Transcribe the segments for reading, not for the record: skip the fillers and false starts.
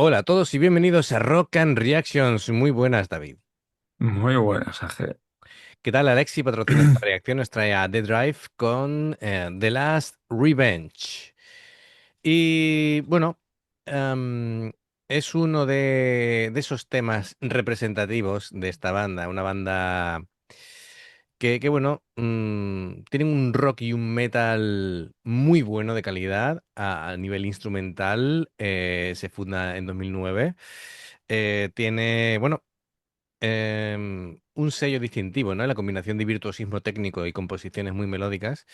Hola a todos y bienvenidos a Rock and Reactions. Muy buenas, David. Muy buenas, Ángel. ¿Qué tal, Alexi? Patrocina esta reacción. Nos trae a The Drive con The Last Revenge. Y bueno, es uno de esos temas representativos de esta banda. Una banda que bueno, tienen un rock y un metal muy bueno de calidad a nivel instrumental. Se funda en 2009. Tiene, bueno, un sello distintivo, ¿no? La combinación de virtuosismo técnico y composiciones muy melódicas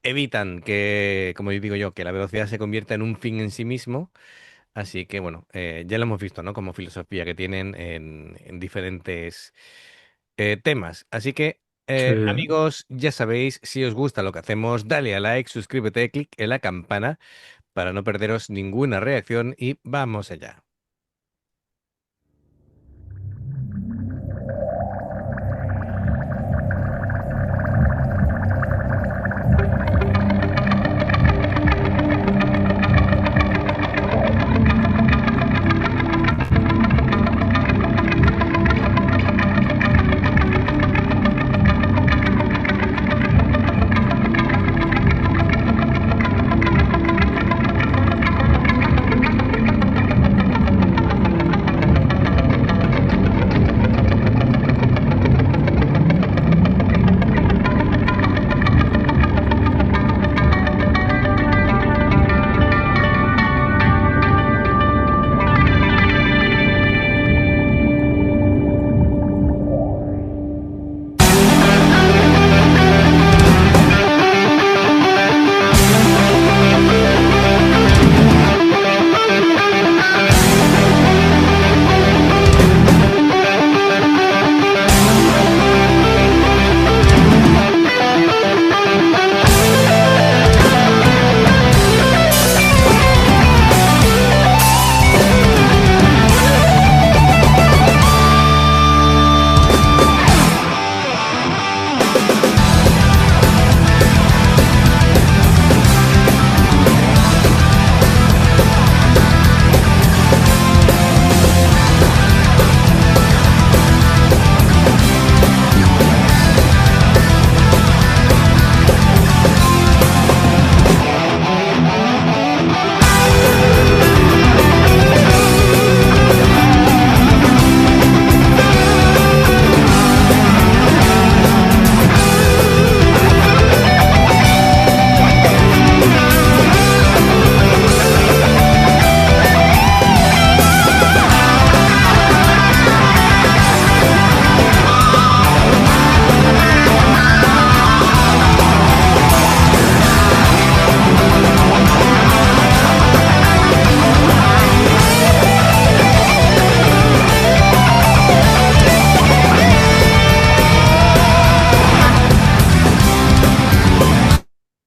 evitan que, como yo digo yo, que la velocidad se convierta en un fin en sí mismo. Así que, bueno, ya lo hemos visto, ¿no? Como filosofía que tienen en diferentes temas. Así que, Sí, amigos, ya sabéis, si os gusta lo que hacemos, dale a like, suscríbete, clic en la campana para no perderos ninguna reacción y vamos allá.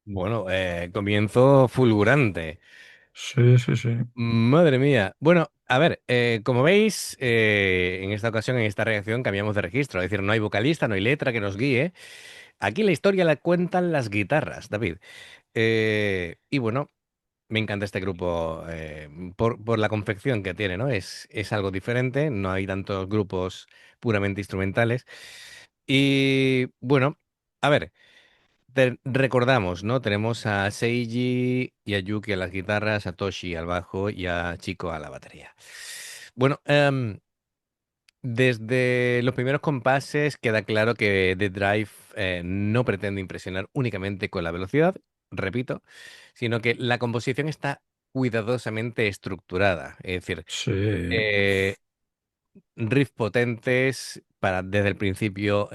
Bueno, comienzo fulgurante. sí, sí, sí. Madre mía. Bueno, a ver, como veis, en esta ocasión, en esta reacción, cambiamos de registro. Es decir, no hay vocalista, no hay letra que nos guíe. Aquí la historia la cuentan las guitarras, David. Y bueno, me encanta este grupo por la confección que tiene, ¿no? Es algo diferente, no hay tantos grupos puramente instrumentales. Y bueno, a ver. Recordamos, ¿no? Tenemos a Seiji y a Yuki a las guitarras, a Toshi al bajo y a Chico a la batería. Bueno, desde los primeros compases queda claro que The Drive no pretende impresionar únicamente con la velocidad, repito, sino que la composición está cuidadosamente estructurada. Es decir, Sí, eh, riffs potentes para desde el principio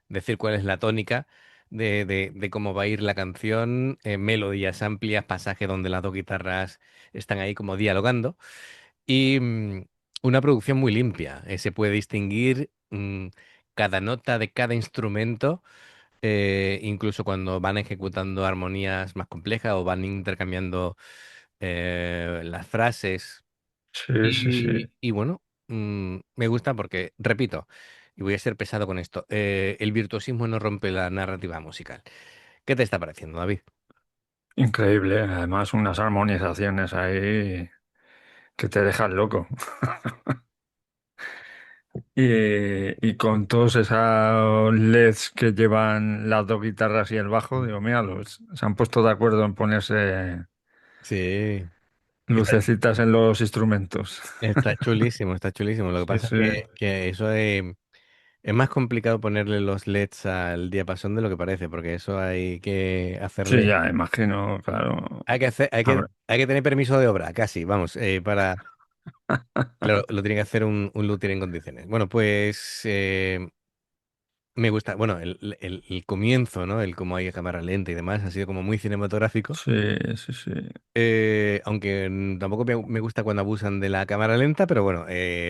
decir cuál es la tónica de cómo va a ir la canción, melodías amplias, pasajes donde las dos guitarras están ahí como dialogando y una producción muy limpia. Se puede distinguir cada nota de cada instrumento. Incluso cuando van ejecutando armonías más complejas o van intercambiando las frases sí, sí, sí. y bueno, me gusta porque, repito, y voy a ser pesado con esto, el virtuosismo no rompe la narrativa musical. ¿Qué te está pareciendo, David? Increíble. Además, unas armonizaciones ahí. que te dejan loco. Y con todos esos LEDs que llevan las dos guitarras y el bajo, digo, mira, se han puesto de acuerdo en ponerse Sí, está, lucecitas en los instrumentos. está chulísimo, está chulísimo. Lo que Sí, pasa es sí. que eso es más complicado ponerle los LEDs al diapasón de lo que parece, porque eso hay que Sí, hacerle, ya, imagino, claro. hay que hacer, Habrá- hay que tener permiso de obra, casi, vamos, para, lo tiene que hacer un luthier en condiciones. Bueno, pues me gusta, bueno, el comienzo, ¿no? El cómo hay cámara lenta y demás, ha sido como muy cinematográfico. Sí, sí, sí. Aunque tampoco me gusta cuando abusan de la cámara lenta, pero bueno,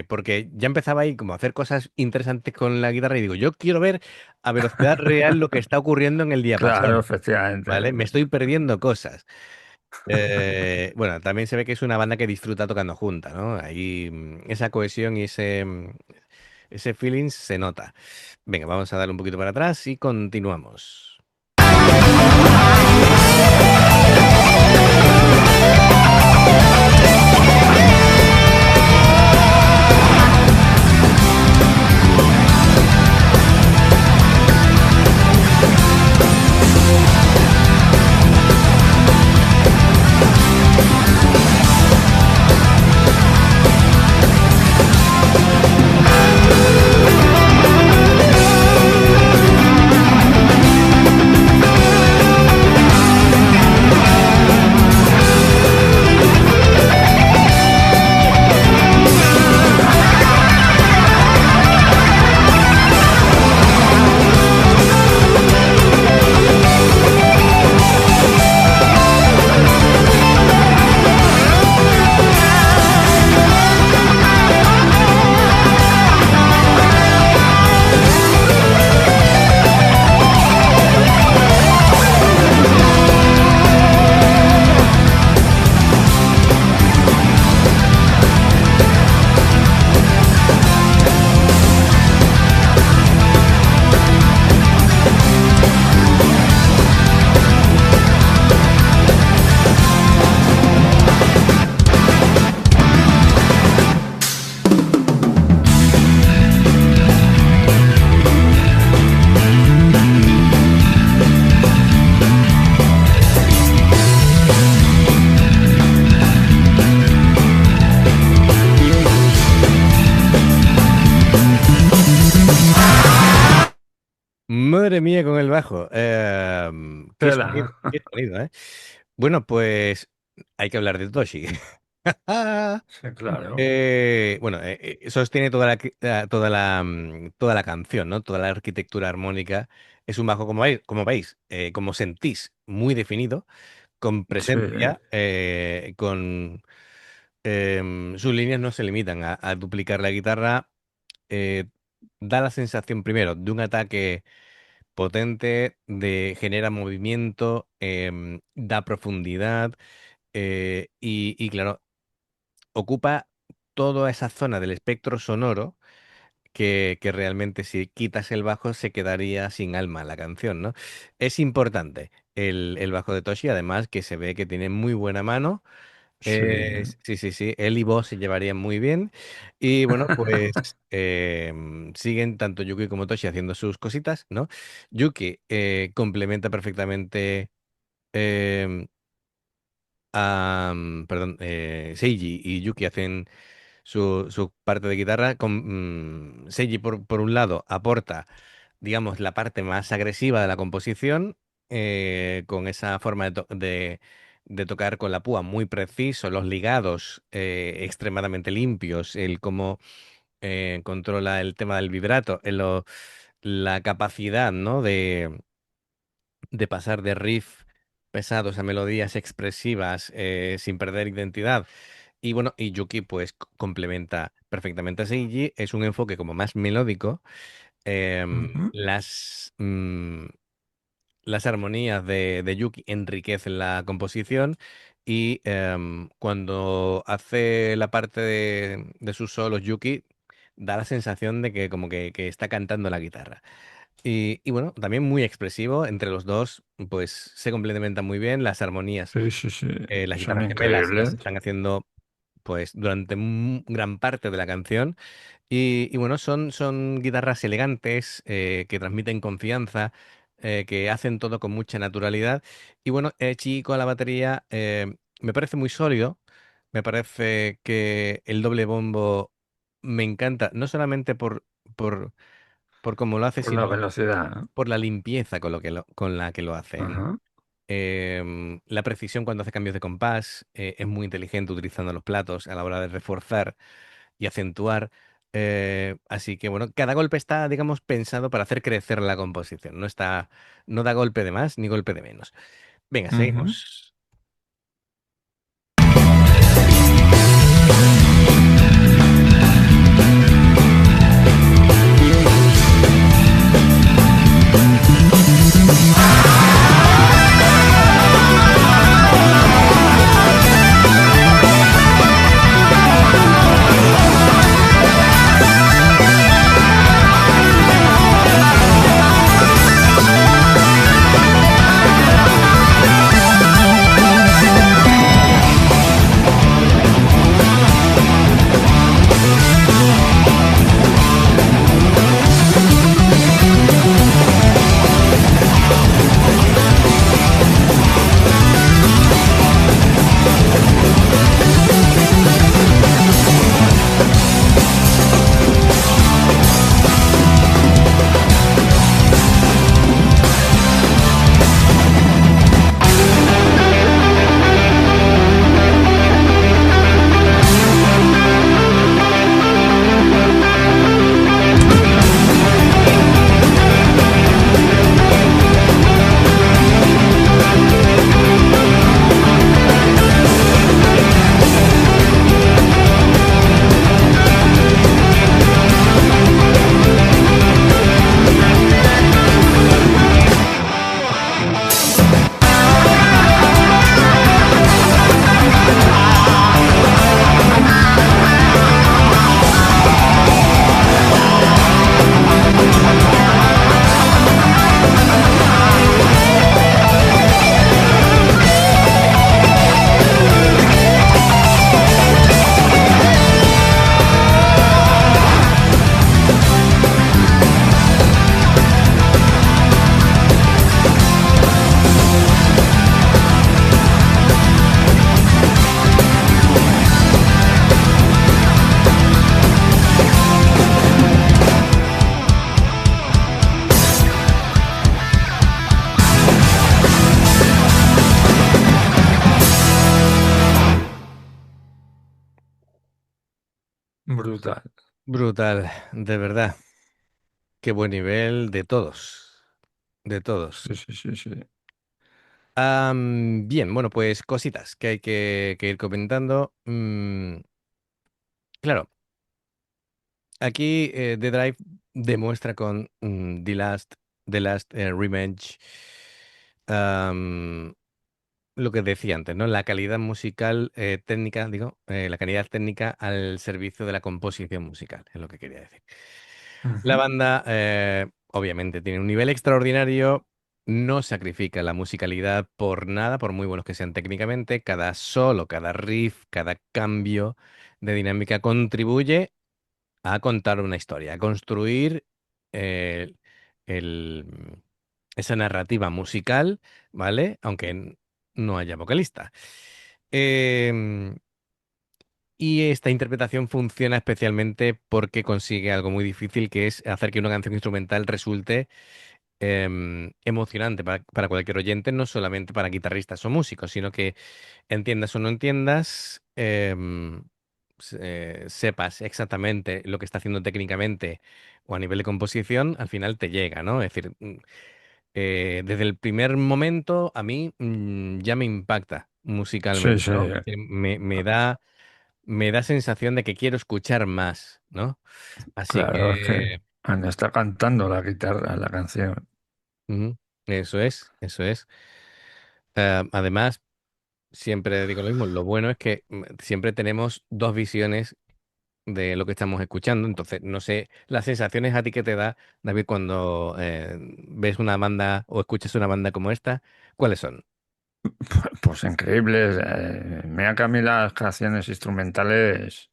porque ya empezaba ahí como a hacer cosas interesantes con la guitarra y digo, yo quiero ver a velocidad real lo que está ocurriendo en el Claro, diapasón, ¿vale? Me efectivamente. estoy perdiendo cosas. Bueno, también se ve que es una banda que disfruta tocando junta, ¿no? Ahí esa cohesión y ese feeling se nota. Venga, vamos a darle un poquito para atrás y continuamos. Madre mía con el bajo. Tela. Qué sonido, ¿eh? Bueno, pues hay que hablar de Toshi. Sí, claro. Bueno, sostiene toda la canción, ¿no? Toda la arquitectura armónica. Es un bajo, como veis, como sentís, muy definido, con Sí, presencia, sus líneas no se limitan a duplicar la guitarra. eh, Da la sensación primero de un ataque potente, genera movimiento, da profundidad y claro, ocupa toda esa zona del espectro sonoro que realmente si quitas el bajo se quedaría sin alma la canción, ¿no? Es importante el bajo de Toshi, además que se ve que tiene muy buena mano. sí. Sí, sí, sí, él y vos se llevarían muy bien. Y bueno, pues siguen tanto Yuki como Toshi haciendo sus cositas, ¿no? Yuki complementa perfectamente em, perdón, Seiji y Yuki hacen su parte de guitarra. Seiji, por un lado, aporta, digamos, la parte más agresiva de la composición, con esa forma de tocar con la púa muy preciso, los ligados extremadamente limpios, el cómo controla el tema del vibrato, la capacidad, ¿no? De pasar de riff pesados a melodías expresivas sin perder identidad. Y bueno, y Yuki pues complementa perfectamente a Seiji, es un enfoque como más melódico. Ujú. Las armonías de Yuki enriquecen la composición y cuando hace la parte de sus solos Yuki da la sensación de que como que está cantando la guitarra. Y bueno, también muy expresivo entre los dos, pues se complementan muy bien las armonías. Sí, sí, sí. Las Son guitarras gemelas las increíbles. están haciendo pues durante gran parte de la canción. Y bueno, son guitarras elegantes, que transmiten confianza, que hacen todo con mucha naturalidad. Y bueno, Chico a la batería, me parece muy sólido. Me parece que el doble bombo me encanta, no solamente por, por cómo lo hace, Por la sino velocidad, ¿no? por la limpieza con la que lo hace, ¿no? Ajá. La precisión cuando hace cambios de compás, es muy inteligente utilizando los platos a la hora de reforzar y acentuar. Así que bueno, cada golpe está, digamos, pensado para hacer crecer la composición. No da golpe de más ni golpe de menos. Venga, Ujú. seguimos. Brutal. Brutal, de verdad. Qué buen nivel de todos. De todos. Sí, sí, sí, sí. Bien, bueno, pues cositas que hay que ir comentando. Claro, aquí, The Drive demuestra con The Last Revenge, am, lo que decía antes, ¿no? La calidad musical, técnica, digo, la calidad técnica al servicio de la composición musical, es lo que quería decir. La Ujú. banda, obviamente, tiene un nivel extraordinario, no sacrifica la musicalidad por nada, por muy buenos que sean técnicamente. Cada solo, cada riff, cada cambio de dinámica contribuye a contar una historia, a construir eh, el- esa narrativa musical, ¿vale? Aunque no haya vocalista. Em, y esta interpretación funciona especialmente porque consigue algo muy difícil, que es hacer que una canción instrumental resulte emocionante para cualquier oyente, no solamente para guitarristas o músicos, sino que entiendas o no entiendas, sepas exactamente lo que está haciendo técnicamente o a nivel de composición, al final te llega, ¿no? Es decir, desde el primer momento a mí, ya me impacta Sí, musicalmente, sí. ¿no? Es decir, me da sensación de que quiero escuchar más, ¿no? Así Claro, es que que, Ana está cantando la guitarra, la canción. ujú, eso es, eso es. Además, siempre digo lo mismo, lo bueno es que siempre tenemos dos visiones de lo que estamos escuchando. Entonces, no sé, las sensaciones a ti que te da, David, cuando ves una banda o escuchas una banda como esta, ¿cuáles son? Pues increíbles. Mira que a mí las canciones instrumentales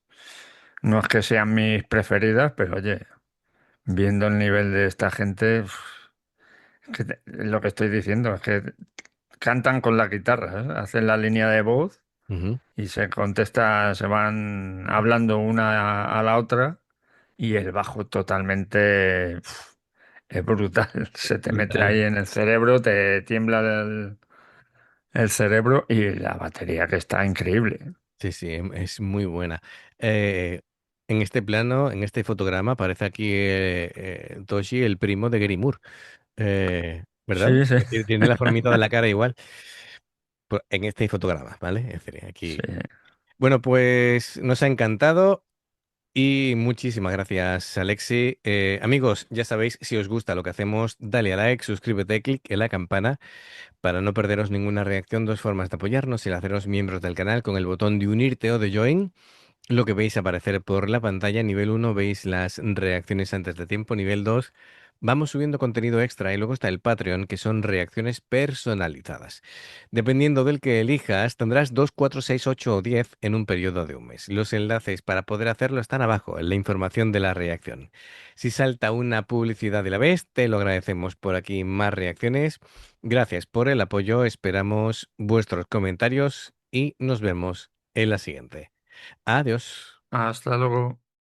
no es que sean mis preferidas, pero oye, viendo el nivel de esta gente, lo que estoy diciendo es que cantan con la guitarra, ¿eh? Hacen la línea de voz Ujú. y se contesta, se van hablando una a la otra y el bajo totalmente es brutal. Se te mete Brutal. ahí en el cerebro, te tiembla el cerebro y la batería que está increíble. Sí, sí, es muy buena. Eh, en este plano, en este fotograma, aparece aquí Toshi, el primo de Gary Moore, ¿verdad? Sí, sí, Es decir, tiene la formita de la cara igual. En este fotograma, ¿vale? Es decir, sí. aquí. Bueno, pues nos ha encantado y muchísimas gracias, Alexi. Amigos, ya sabéis, si os gusta lo que hacemos, dale a like, suscríbete, clic en la campana para no perderos ninguna reacción. Dos formas de apoyarnos: el haceros miembros del canal con el botón de unirte o de join. Lo que veis aparecer por la pantalla, nivel uno veis las reacciones antes de tiempo, nivel 2 vamos subiendo contenido extra y luego está el Patreon, que son reacciones personalizadas. Dependiendo del que elijas, tendrás 2 4 6 8 o 10 en un periodo de un mes. Los enlaces para poder hacerlo están abajo, en la información de la reacción. Si salta una publicidad de la vez, te lo agradecemos. Por aquí más reacciones. Gracias por el apoyo, esperamos vuestros comentarios y nos vemos en la siguiente. Adiós. Hasta luego.